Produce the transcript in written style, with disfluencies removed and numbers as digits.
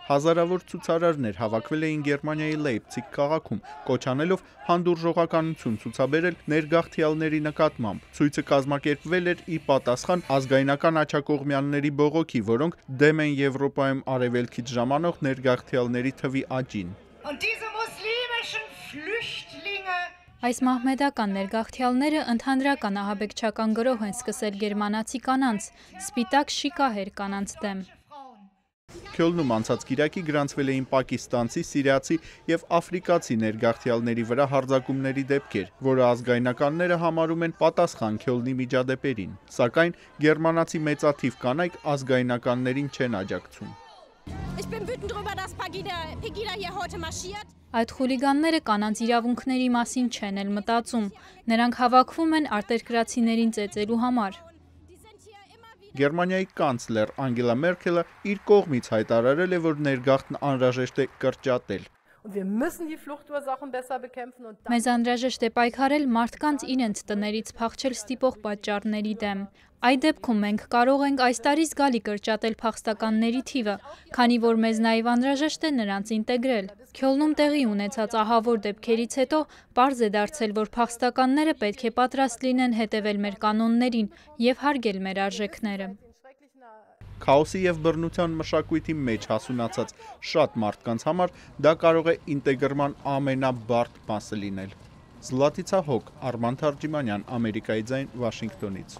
հազարավոր ցուցարարներ հավաքվել էին Գերմանիայի Լեյպցիգ քաղաքում, կոչ անելով հանդուրժողականություն ցուցաբերել ներգաղթյալների նկատմամբ։ Ցույցը կազմակերպվել էր ի պատասխան ազգայնական աջակողմյանների բողոքի, որոնք դեմ են Եվրոպայում արևելքից ժամանող ներգաղթյալների թվի աճին։ Այս մահմեդական ներգաղթյալները ընդհանրական ահաբեկչական գրոհ են սկսել գերմանացի կանանց, սպիտակ շիկահեր կանանց դեմ։ Քյոլնում անցած կիրակի գրանցվել էին պակիստանցի, սիրիացի եւ աֆրիկացի ներգաղթյալների վրա հարձակումների դեպքեր, որը ազգայնականները համարում են պատասխան Քյոլնի միջադեպերին։ Սակայն գերմանացի մեծաթիվ կանայք ազգայնականներին չեն աջակցում։ Այդ խուլիգանները կանանց իրավունքների մասին չեն էլ մտածում, նրանք հավաքվում են արտերկրացիներին ծեծելու համար։ Գերմանիայի կանցլեր Անգելա Մերքելը իր կողմից հայտարարել է, որ ներգաղթն անհրաժեշտ է կրճատել։ Մեզ անհրաժեշտ է պայքարել մարդկանց իրենց տներից փախչել ստիպող պատճառների դեմ։ Այդ դեպքում մենք կարող ենք այս տարի զգալի կրճատել փախստականների թիվը, քանի որ մեզ նաև անհրաժեշտ է նրանց ինտեգրել։ Քյոլնում տեղի ունեցած ահավոր դեպքերից հետո պարզ է դարձել, որ փախստականները պետք է պատրաստ լինեն հետևել մեր կանոններին և հարգել մեր արժեքները։ Քաոսի եւ բռնության մշակույթի մեջ հասունացած շատ մարդկանց համար դա կարող է ինտեգրման ամենաբարդ մասը լինել։ Զլատիցա Հոկ, Արման Թարջիմանյան, Ամերիկայի ձայն, Վաշինգտոնից։